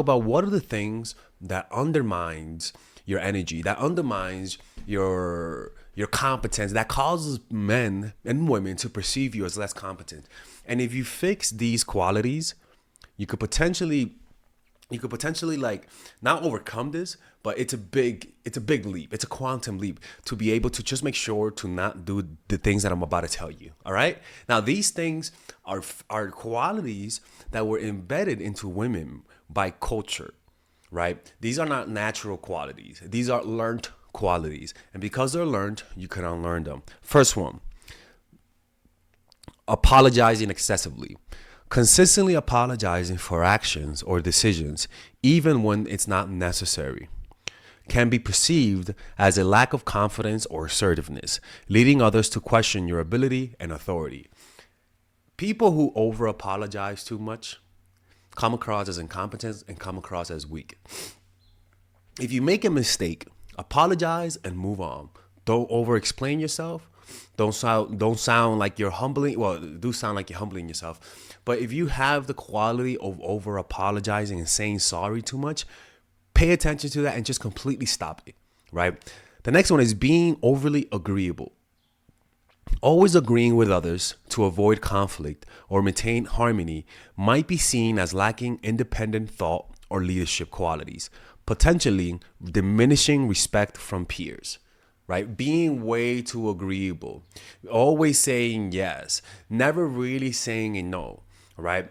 about what are the things that undermines your energy, that undermines your competence, that causes men and women to perceive you as less competent. And if you fix these qualities, you could potentially like not overcome this, but it's a big leap. It's a quantum leap to be able to just make sure to not do the things that I'm about to tell you. All right. Now, these things are qualities that were embedded into women by culture, right? These are not natural qualities. These are learned qualities. And because they're learned, you can unlearn them. First one, apologizing excessively. Consistently apologizing for actions or decisions, even when it's not necessary, can be perceived as a lack of confidence or assertiveness, leading others to question your ability and authority. People who over apologize too much come across as incompetent and come across as weak. If you make a mistake, apologize and move on. Don't over explain yourself. Don't sound like you're humbling. Well, do sound like you're humbling yourself. But if you have the quality of over apologizing and saying sorry too much, pay attention to that and just completely stop it, right? The next one is being overly agreeable. Always agreeing with others to avoid conflict or maintain harmony might be seen as lacking independent thought or leadership qualities, potentially diminishing respect from peers. Right? Being way too agreeable, always saying yes, never really saying a no, right?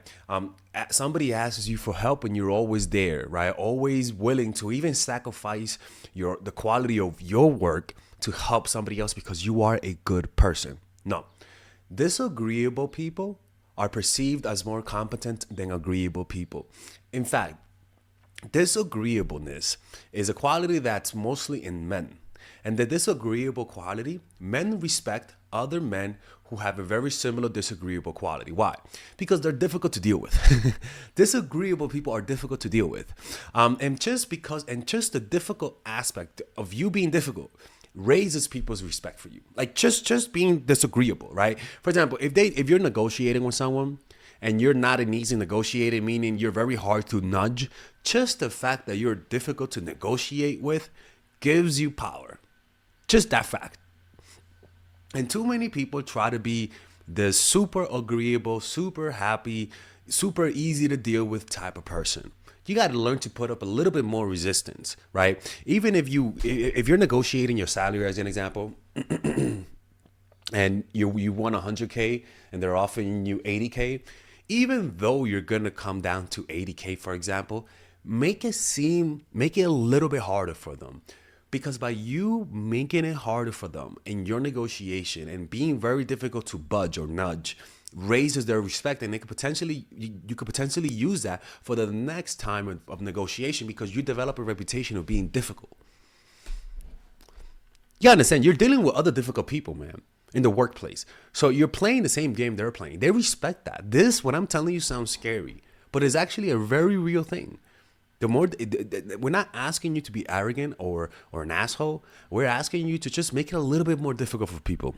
Somebody asks you for help and you're always there, right? Always willing to even sacrifice the quality of your work to help somebody else because you are a good person. No, disagreeable people are perceived as more competent than agreeable people. In fact, disagreeableness is a quality that's mostly in men. And the disagreeable quality, men respect other men who have a very similar disagreeable quality. Why? Because they're difficult to deal with. Disagreeable people are difficult to deal with. And just the difficult aspect of you being difficult raises people's respect for you. Like just being disagreeable, right? For example, if you're negotiating with someone and you're not an easy negotiator, meaning you're very hard to nudge, just the fact that you're difficult to negotiate with gives you power. Just that fact. And too many people try to be the super agreeable, super happy, super easy to deal with type of person. You got to learn to put up a little bit more resistance, right? Even if you're negotiating your salary, as an example, and you want 100K and they're offering you 80K, even though you're gonna come down to 80K, for example, make it a little bit harder for them. Because by you making it harder for them in your negotiation and being very difficult to budge or nudge raises their respect, and you could potentially use that for the next time of negotiation because you develop a reputation of being difficult. You understand? You're dealing with other difficult people, man, in the workplace. So you're playing the same game they're playing. They respect that. What I'm telling you sounds scary, but it's actually a very real thing. We're not asking you to be arrogant or an asshole. We're asking you to just make it a little bit more difficult for people.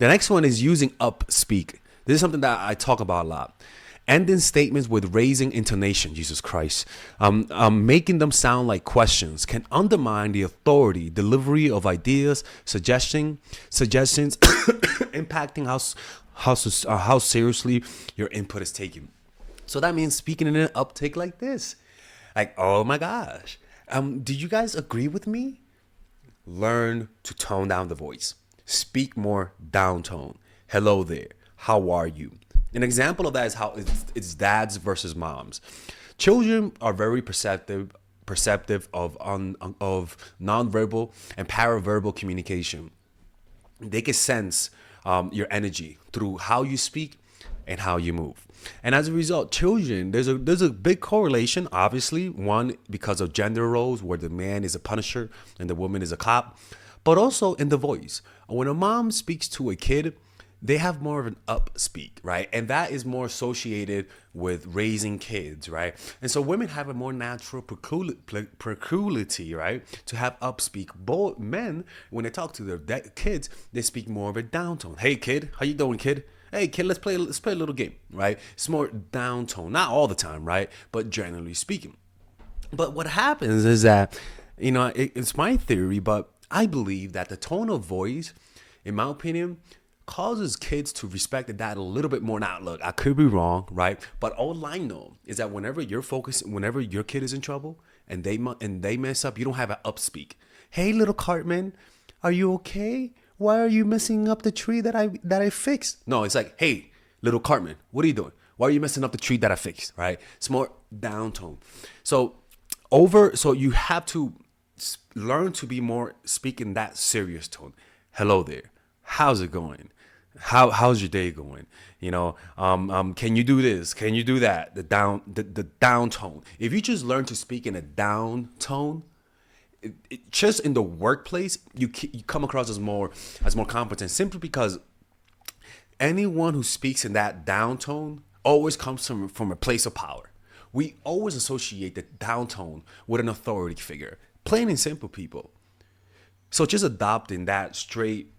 The next one is using Upspeak. This is something that I talk about a lot. Ending statements with raising intonation, Jesus Christ, making them sound like questions can undermine the authority, delivery of ideas, suggestions, impacting how seriously your input is taken. So that means speaking in an uptake like this. Like, oh my gosh. Do you guys agree with me? Learn to tone down the voice. Speak more down tone. Hello there. How are you? An example of that is how it's dads versus moms. Children are very perceptive of nonverbal and paraverbal communication. They can sense your energy through how you speak and how you move. And as a result, children, there's a big correlation, obviously, one because of gender roles where the man is a punisher and the woman is a cop, but also in the voice. When a mom speaks to a kid, they have more of an upspeak, right? And that is more associated with raising kids, right? And so women have a more natural proclivity, right, to have upspeak. Both men, when they talk to their kids, they speak more of a down tone. Hey, kid, how you doing, kid? Hey kid, let's play a little game, right? It's more down tone, not all the time, right? But generally speaking. But what happens is that, it's my theory, but I believe that the tone of voice, in my opinion, causes kids to respect that a little bit more. Now, look, I could be wrong, right? But all I know is that whenever your kid is in trouble and they mess up, you don't have an upspeak. Hey, little Cartman, are you okay? Why are you messing up the tree that I fixed? No, it's like, hey, little Cartman, what are you doing? Why are you messing up the tree that I fixed? Right? It's more down tone. So you have to learn to be more speaking that serious tone. Hello there. How's it going? How's your day going? Can you do this? Can you do that? The down tone. If you just learn to speak in a down tone, just in the workplace, you come across as more competent, simply because anyone who speaks in that down tone always comes from a place of power. We always associate the down tone with an authority figure. Plain and simple, people. So just adopting that straight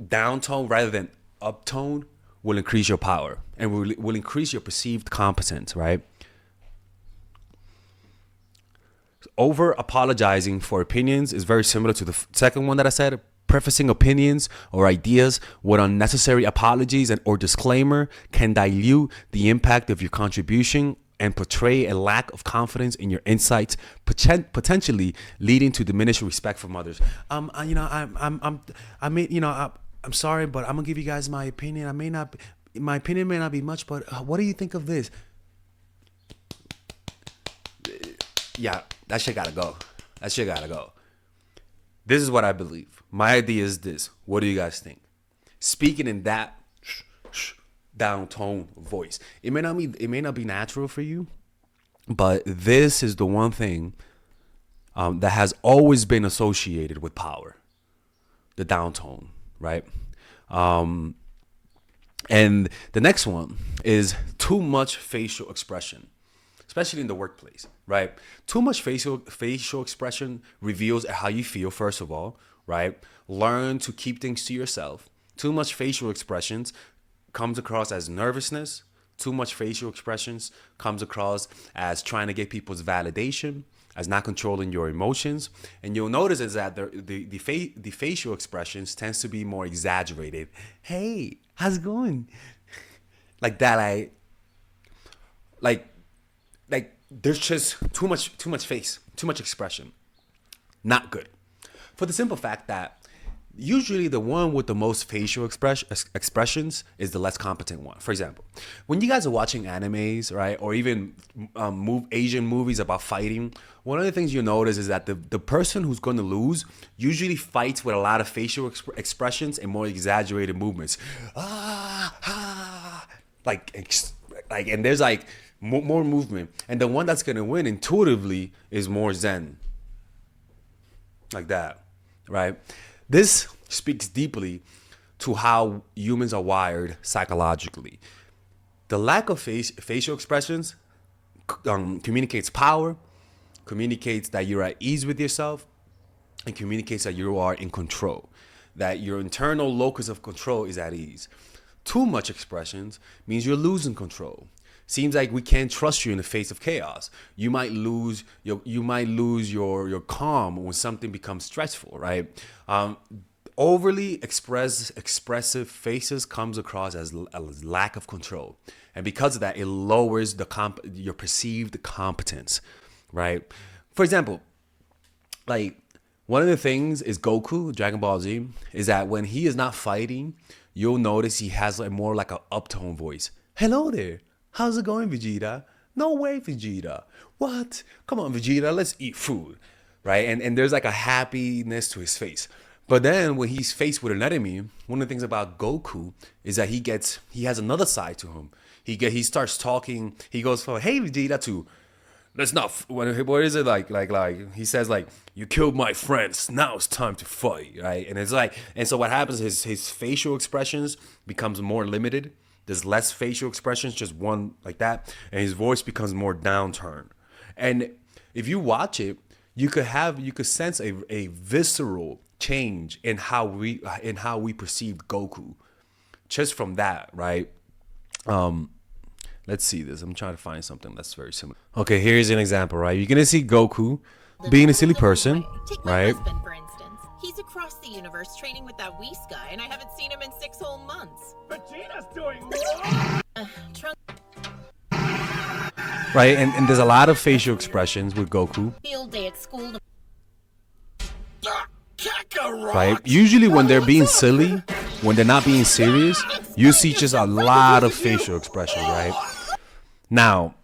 down tone rather than up tone will increase your power and will increase your perceived competence, right? Over apologizing for opinions is very similar to the second one that I said. Prefacing opinions or ideas with unnecessary apologies or disclaimer can dilute the impact of your contribution and portray a lack of confidence in your insights, potentially leading to diminished respect from others. I'm sorry, but I'm gonna give you guys my opinion. My opinion may not be much, but what do you think of this? Yeah, that shit gotta go. That shit gotta go. This is what I believe. My idea is this. What do you guys think? Speaking in that down tone voice. It may not be natural for you, but this is the one thing that has always been associated with power. The down tone, right? And the next one is too much facial expression, especially in the workplace, right? Too much facial expression reveals how you feel, first of all, right? Learn to keep things to yourself. Too much facial expressions comes across as nervousness. Too much facial expressions comes across as trying to get people's validation, as not controlling your emotions. And you'll notice is that the facial expressions tends to be more exaggerated. Hey, how's it going? Like that, like there's just too much face, too much expression. Not good. For the simple fact that usually the one with the most facial expressions is the less competent one. For example, when you guys are watching animes, right, or even Asian movies about fighting, one of the things you notice is that the person who's going to lose usually fights with a lot of facial expressions and more exaggerated movements. And there's like more movement, and the one that's going to win intuitively is more zen, like that, right? This speaks deeply to how humans are wired psychologically. The lack of facial expressions communicates power, communicates that you're at ease with yourself, and communicates that you are in control, that your internal locus of control is at ease. Too much expressions means you're losing control. Seems like we can't trust you in the face of chaos. You might lose your calm when something becomes stressful, right? Overly expressive faces comes across as a lack of control, and because of that, it lowers your perceived competence, right? For example, like one of the things is Goku, Dragon Ball Z, is that when he is not fighting, you'll notice he has more like an uptone voice. Hello there. How's it going, Vegeta? No way, Vegeta. What? Come on, Vegeta, let's eat food, right? And there's like a happiness to his face. But then when he's faced with an enemy, one of the things about Goku is that he has another side to him. He starts talking. He goes from, hey, Vegeta, to, let's not, what is it like he says like, you killed my friends, now it's time to fight, right? And it's like, and so what happens is his facial expressions becomes more limited. There's less facial expressions, just one like that, and his voice becomes more downturned. And if you watch it, you could sense a visceral change in how we perceive Goku, just from that, right? Let's see this. I'm trying to find something that's very similar. Okay, here's an example, right? You're gonna see Goku being a silly person, Take my right? husband, for instance. He's across the universe training with that Whis guy, and I haven't seen him in 6 whole months. Vegeta's doing Trunk Right, and there's a lot of facial expressions with Goku, field day at school. right? Usually when they're being silly, when they're not being serious, you see just a lot of facial expressions, right? Now,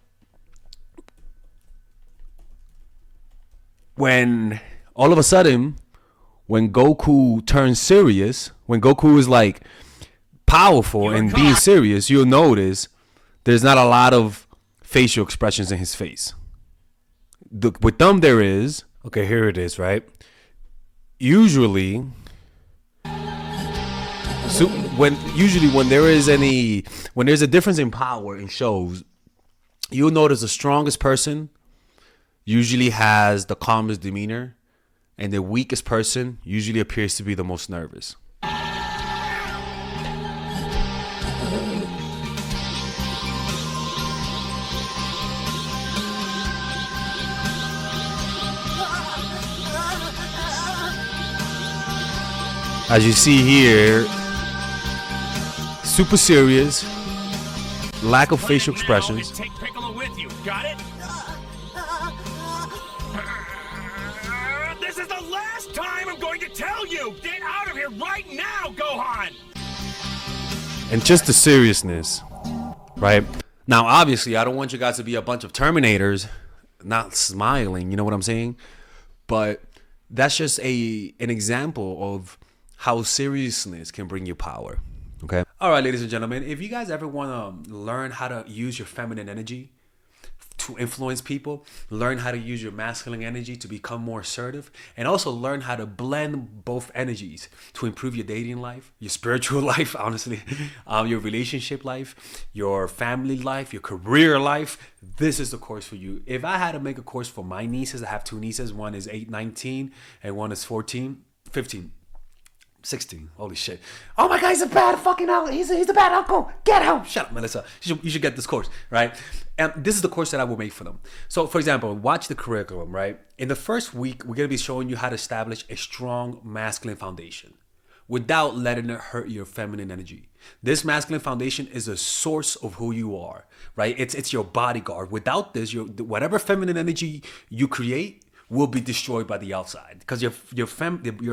when all of a sudden, when Goku turns serious, when Goku is like powerful and being serious, you'll notice there's not a lot of facial expressions in his face. With them, there is. Okay, here it is, right? Usually, when there's a difference in power in shows, you'll notice the strongest person usually has the calmest demeanor, and the weakest person usually appears to be the most nervous. As you see here, super serious, lack of facial expressions. Take Piccolo with you. Got it? This is the last time I'm going to tell you. Get out of here right now, Gohan. And just the seriousness, right? Now, obviously, I don't want you guys to be a bunch of Terminators not smiling, you know what I'm saying? But that's just an example of how seriousness can bring you power, okay? All right, ladies and gentlemen, if you guys ever want to learn how to use your feminine energy to influence people, learn how to use your masculine energy to become more assertive, and also learn how to blend both energies to improve your dating life, your spiritual life, honestly, your relationship life, your family life, your career life, this is the course for you. If I had to make a course for my nieces, I have two nieces, one is 19 and one is 15. 16. Holy shit. Oh my God, he's a bad fucking uncle. He's a bad uncle. Get him. Shut up, Melissa. You should get this course, right? And this is the course that I will make for them. So, for example, watch the curriculum, right? In the first week, we're going to be showing you how to establish a strong masculine foundation without letting it hurt your feminine energy. This masculine foundation is a source of who you are, right? It's your bodyguard. Without this, whatever feminine energy you create will be destroyed by the outside, because your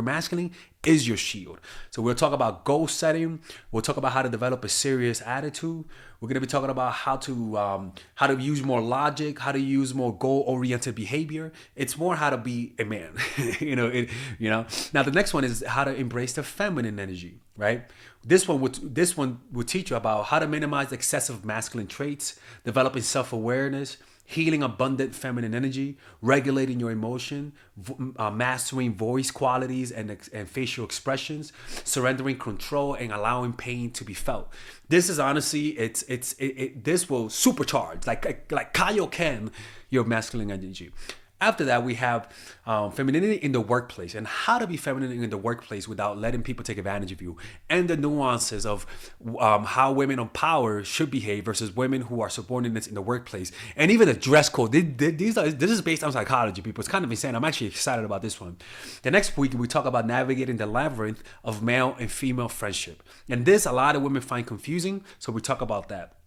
masculine is your shield. So we'll talk about goal setting. We'll talk about how to develop a serious attitude. We're going to be talking about how to use more logic, how to use more goal-oriented behavior. It's more how to be a man. Now the next one is how to embrace the feminine energy, right? This one would teach you about how to minimize excessive masculine traits, developing self-awareness, healing abundant feminine energy, regulating your emotion, mastering voice qualities and facial expressions, surrendering control, and allowing pain to be felt. This is honestly, this will supercharge, like Kaioken, your masculine energy. After that, we have femininity in the workplace, and how to be feminine in the workplace without letting people take advantage of you, and the nuances of how women on power should behave versus women who are subordinates in the workplace, and even the dress code. This is based on psychology, people. It's kind of insane. I'm actually excited about this one. The next week, we talk about navigating the labyrinth of male and female friendship, and this a lot of women find confusing, so we talk about that.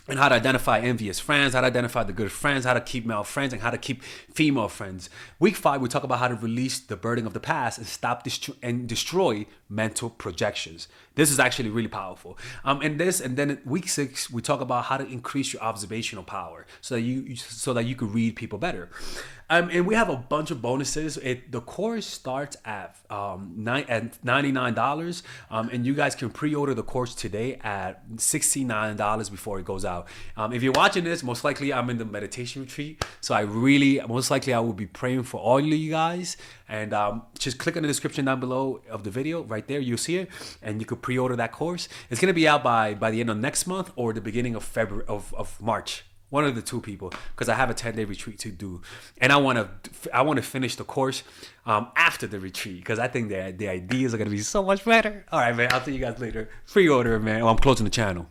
And how to identify envious friends, how to identify the good friends, how to keep male friends, and how to keep female friends. Week 5, we talk about how to release the burden of the past and stop and destroy mental projections. This is actually really powerful. And then week 6, we talk about how to increase your observational power so that you can read people better. And we have a bunch of bonuses. The course starts at $99, and you guys can pre-order the course today at $69 before it goes out. If you're watching this, most likely I'm in the meditation retreat, so most likely I will be praying for all of you guys. And just click on the description down below of the video. Right there, you'll see it, and you could pre-order that course. It's gonna be out by the end of next month or the beginning of February of March. One of the two, people, because I have a 10-day retreat to do, and I want to finish the course after the retreat, because I think the ideas are gonna be so much better. All right, man. I'll see you guys later. Pre-order, man. I'm closing the channel.